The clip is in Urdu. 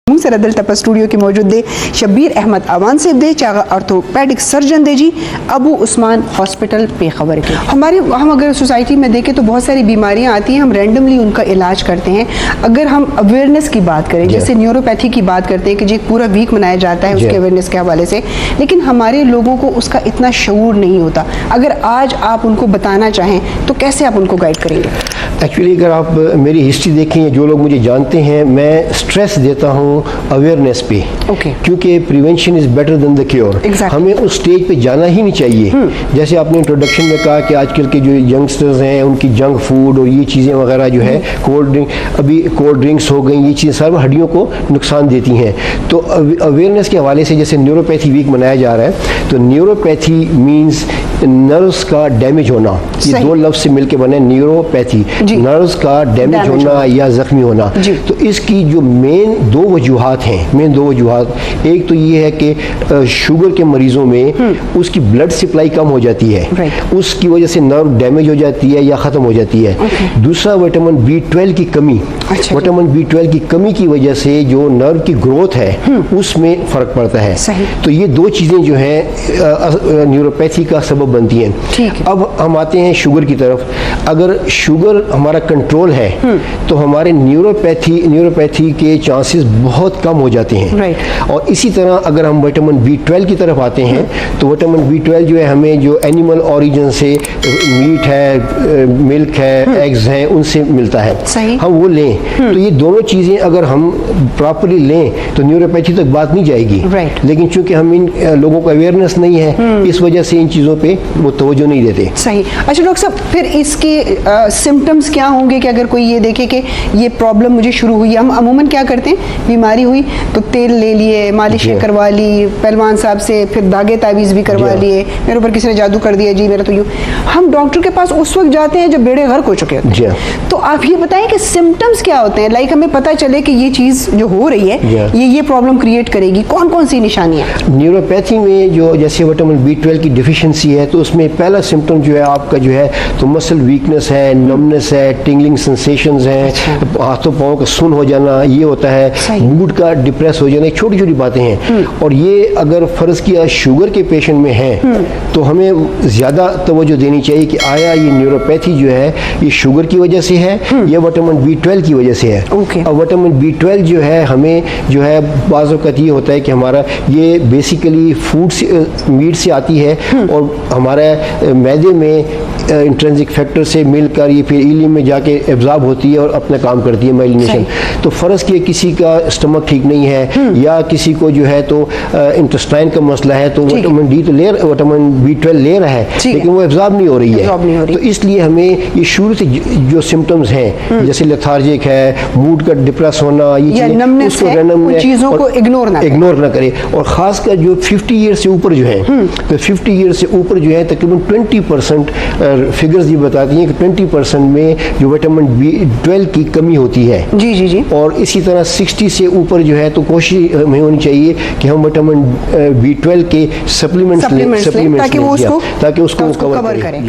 سردل ٹپا اسٹوڈیو کے موجود دے شبیر احمد اوان سے دے چاغا آرتھوپیڈک سرجن دے جی ابو عثمان ہاسپٹل پہ خبر کے ہم اگر سوسائٹی میں دیکھیں تو بہت ساری بیماریاں آتی ہیں, ہم رینڈملی ان کا علاج کرتے ہیں. اگر ہم اویئرنیس کی بات کریں, جیسے نیوروپیتھی کی بات کرتے ہیں کہ جی پورا ویک منایا جاتا ہے اس کے اویئرنیس کے حوالے سے, لیکن ہمارے لوگوں کو اس کا اتنا شعور نہیں ہوتا. اگر آج آپ ان کو بتانا چاہیں تو کیسے آپ ان کو گائیڈ کریں گے؟ ایکچولی اگر آپ میری ہسٹری دیکھیں, جو لوگ مجھے جانتے ہیں, میں اسٹریس دیتا ہوں اویئرنیس پہ, کیونکہ prevention is better than the cure. ہمیں اس سٹیج پہ جانا ہی نہیں چاہیے. جیسے آپ نے انٹروڈکشن میں کہا کہ آج کل کے جو ینگسٹرز ہیں ان کی جنک فوڈ اور یہ چیزیں وغیرہ جو ہے, ابھی کولڈ ڈرنکس ہو گئیں, یہ چیزیں سب ہڈیوں کو نقصان دیتی ہیں. تو اویئرنیس کے حوالے سے جیسے نیوروپیتھی ویک منایا جا رہا ہے, تو نیوروپیتھی مینس نروز کا ڈیمیج ہونا. یہ دو لفظ سے مل کے بنے نیوروپیتھی, نروز کا ڈیمیج ہونا یا زخمی ہونا. تو اس کی جو مین دو وجوہات ہیں, ایک تو یہ ہے کہ شوگر کے مریضوں میں اس کی بلڈ سپلائی کم ہو جاتی ہے, اس کی وجہ سے نرو ڈیمیج ہو جاتی ہے یا ختم ہو جاتی ہے. دوسرا وٹامن B12 کی کمی, وٹامن B12 کی کمی کی وجہ سے جو نرو کی گروتھ ہے اس میں فرق پڑتا ہے. تو یہ دو چیزیں جو ہیں نیوروپیتھی کا سبب بنتی ہیں. اب ہم آتے ہیں شوگر کی طرف. اگر شوگر ہمارا کنٹرول ہے تو ہمارے نیوروپیتھی کے چانسز بہت کم ہو جاتے ہیں. اور اسی طرح اگر ہم وٹامن B12 کی طرف آتے ہیں تو وٹامن B12 جو ہے ہمیں جو اینیمل اوریجن سے میٹ ہے, ملک ہے, ایگز ہیں, ان سے ملتا ہے. ہم وہ لیں تو یہ دونوں چیزیں اگر ہم پراپرلی لیں تو نیوروپیتھی تک بات نہیں جائے گی. لیکن چونکہ ہم ان لوگوں کو اویئرنیس نہیں ہے, اس وجہ سے ان چیزوں پہ وہ توجہ نہیں دیتے. صحیح. اچھا ڈاکٹر صاحب, پھر اس کے سمٹمز کیا ہوں گے کہ اگر کوئی یہ دیکھے کہ یہ پرابلم مجھے شروع ہوئی؟ ہم عموماً کیا کرتے ہیں, بیماری ہوئی تو تیل لے لیے, مالشیں کروا لی پہلوان صاحب سے, پھر داغے تعویذ بھی کروا لیے, میرے اوپر کسی نے جادو کر دیا جی میرا تو یوں. ہم ڈاکٹر کے پاس اس وقت جاتے ہیں جب بیڑے غرق ہو چکے ہوتے ہیں. تو آپ یہ بتائیں کہ سمٹمز کیا ہوتے ہیں, لائک ہمیں پتہ چلے کہ یہ چیز جو ہو رہی ہے یہ پرابلم کریٹ کرے گی, کون کون سی نشانیاں؟ نیوروپیتھی میں جو جیسے وٹامن B12 کی ڈیفیشنسی ہے تو اس میں پہلا سمٹم جو ہے آپ کا جو ہے تو مسل ویکنس ہے, نمنس ہے, ٹنگلنگ سنسیشنز ہیں, ہاتھوں پاؤں کا سن ہو جانا یہ ہوتا ہے, موڈ کا ڈپریس ہو جانا, چھوٹی چھوٹی باتیں ہیں. اور یہ اگر فرض کیا شوگر کے پیشنٹ میں ہے تو ہمیں زیادہ توجہ دینی چاہیے کہ آیا یہ نیوروپیتھی جو ہے یہ شوگر کی وجہ سے ہے یا وٹامن B12 کی وجہ سے ہے. اور وٹامن B12 جو ہے ہمیں جو ہے بعض اوقات یہ ہوتا ہے کہ ہمارا یہ بیسیکلی فوڈ سے, میٹ سے آتی ہے اور ہمارا معدے میں انٹرنسک فیکٹر سے مل کر یہ پھر ایلیم میں جا کے ایبزارب ہوتی ہے اور اپنا کام کرتی ہے, مائلینیشن. تو فرض کیا کسی کا اسٹمک ٹھیک نہیں ہے یا کسی کو جو ہے تو انٹسٹائن کا مسئلہ ہے تو وٹامن B12 لے رہا ہے لیکن وہ ایبزارب نہیں ہو رہی ہے. تو اس لیے ہمیں یہ شروع سے جو سمٹمز ہیں جیسے لیتھارجک ہے, موڈ کا ڈپریس ہونا, یہ چیزوں کو اگنور نہ کرے. اور خاص کر جو 50 ایئر سے اوپر جو ہیں, تو 50 ایئر سے اوپر جو ہے تقریباً 20% فگرز یہ بتاتی ہیں کہ 20% میں جو وٹامن B12 کی کمی ہوتی ہے. اور اسی طرح 60 سے اوپر جو ہے تو کوشش ہمیں ہونی چاہیے کہ ہم وٹامن B12 کے سپلیمنٹس لیں تاکہ اس کو کور کریں.